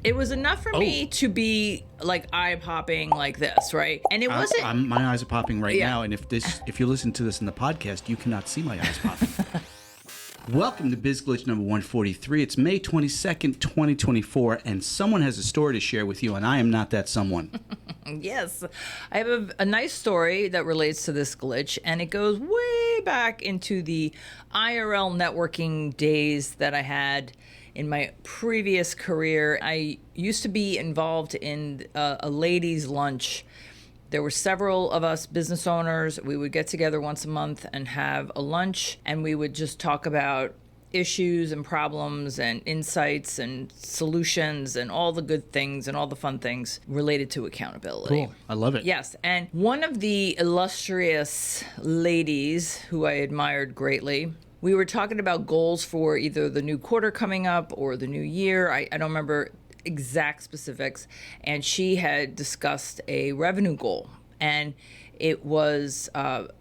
It was enough for me to be like eye popping like this, right? And it wasn't. My eyes are popping right now, and if you listen to this in the podcast, you cannot see my eyes popping. Welcome to Biz Glitch number 143. It's May 22nd, 2024, and someone has a story to share with you, and I am not that someone. Yes, I have a nice story that relates to this glitch, and it goes way back into the IRL networking days that I had in my previous career. I used to be involved in a ladies' lunch. There were several of us business owners. We would get together once a month and have a lunch, and we would just talk about issues and problems and insights and solutions and all the good things and all the fun things related to accountability. Cool. I love it. Yes. And one of the illustrious ladies who I admired greatly, we were talking about goals for either the new quarter coming up or the new year. I don't remember exact specifics. And she had discussed a revenue goal. And it was,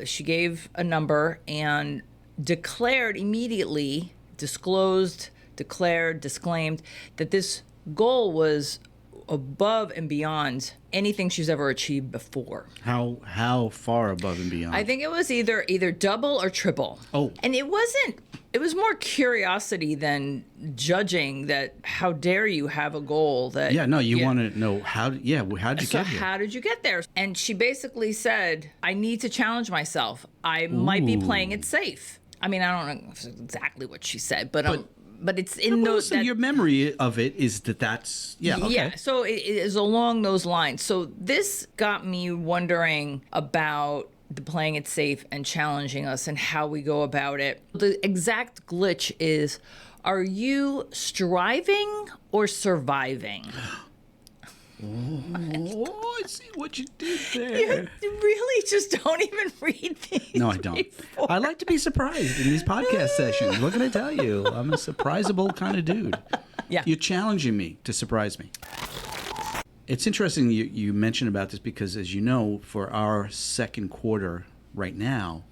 she gave a number and declared immediately, disclaimed that this goal was above and beyond anything she's ever achieved before. How far above and beyond? I think it was either double or triple. Oh. And it was more curiosity than judging that how dare you have a goal that... Yeah, no, you want to know how did you get here? How did you get there? And she basically said, I need to challenge myself. I might be playing it safe. I mean, I don't know exactly what she said, but it's in those. So your memory of it is that's okay. Yeah. So it is along those lines. So this got me wondering about the playing it safe and challenging us and how we go about it. The exact glitch is: are you striving or surviving? Oh, I see what you did there. You really just don't even read these. No, I don't. Before. I like to be surprised in these podcast sessions. What can I tell you? I'm a surprisable kind of dude. Yeah. You're challenging me to surprise me. It's interesting you mentioned about this because, as you know, for our second quarter right now,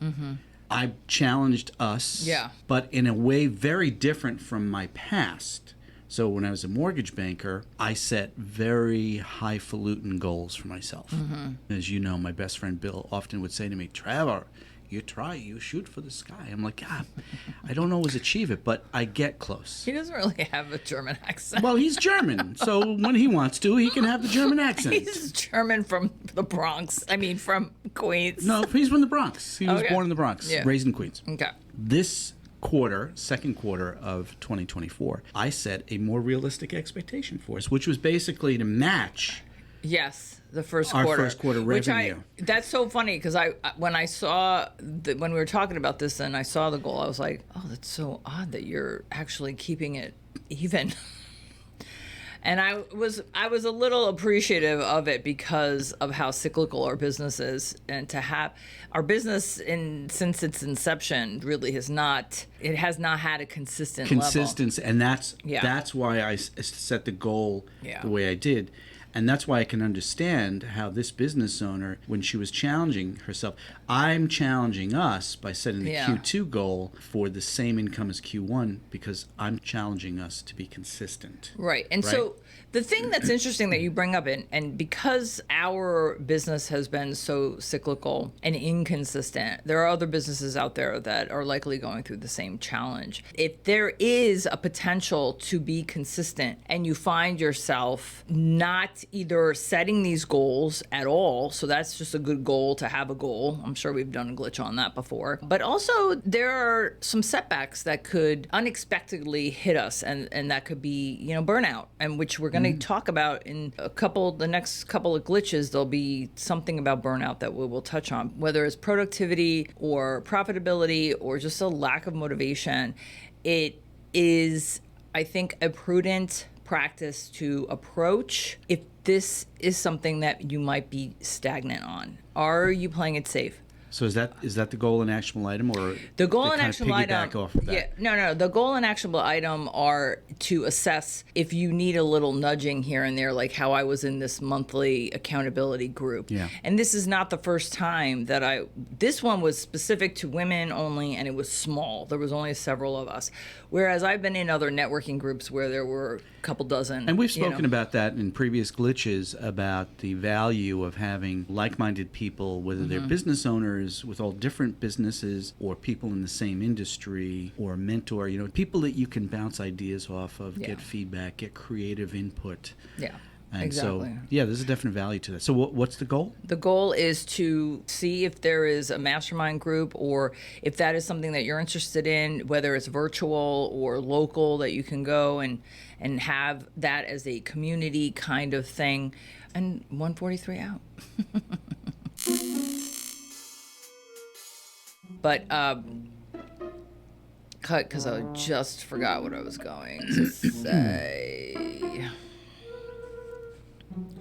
I challenged us, but in a way very different from my past. So when I was a mortgage banker, I set very highfalutin goals for myself. As you know, my best friend Bill often would say to me, Trevor, you shoot for the sky. I'm like, God, I don't always achieve it, but I get close. He doesn't really have a German accent. Well, he's German, so when he wants to, he can have the German accent. He's German from the Bronx. I mean, from Queens. No, he's from the Bronx. He was born in the Bronx, raised in Queens. Okay. This second quarter of 2024, I set a more realistic expectation for us, which was basically to match the first our quarter. first quarter revenue. That's so funny because when I saw when we were talking about this and I saw the goal, I was like, oh, that's so odd that you're actually keeping it even. And I was a little appreciative of it because of how cyclical our business is, and to have our business since its inception really has not had a consistent level. And that's why I set the goal the way I did. And that's why I can understand how this business owner, when she was challenging herself, I'm challenging us by setting the Q2 goal for the same income as Q1 because I'm challenging us to be consistent. Right. And so the thing that's interesting that you bring up, and because our business has been so cyclical and inconsistent, there are other businesses out there that are likely going through the same challenge. If there is a potential to be consistent and you find yourself not either setting these goals at all, so that's just a good goal to have a goal. I'm sure we've done a glitch on that before. But also there are some setbacks that could unexpectedly hit us, and that could be, burnout, and which we're going to talk about in the next couple of glitches. There'll be something about burnout that we will touch on, whether it's productivity or profitability or just a lack of motivation. It is, I think, a prudent practice to approach if this is something that you might be stagnant on. Are you playing it safe? So is that the goal and actionable item, or The goal to and kind of actionable piggyback item, off of that? yeah, no. The goal and actionable item are to assess if you need a little nudging here and there, like how I was in this monthly accountability group. Yeah. And this is not the first time that this one was specific to women only, and it was small. There was only several of us. Whereas I've been in other networking groups where there were a couple dozen. And we've spoken about that in previous glitches, about the value of having like-minded people, whether they're business owners with all different businesses, or people in the same industry, or a mentor, people that you can bounce ideas off of, get feedback, get creative input. Yeah. And exactly. so, there's a definite value to that. So what's the goal? The goal is to see if there is a mastermind group, or if that is something that you're interested in, whether it's virtual or local, that you can go and have that as a community kind of thing. And 143 out. But cut, because I just forgot what I was going to say.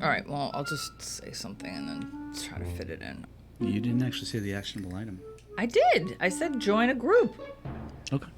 All right, well, I'll just say something and then try to fit it in. You didn't actually say the actionable item. I did. I said join a group. Okay.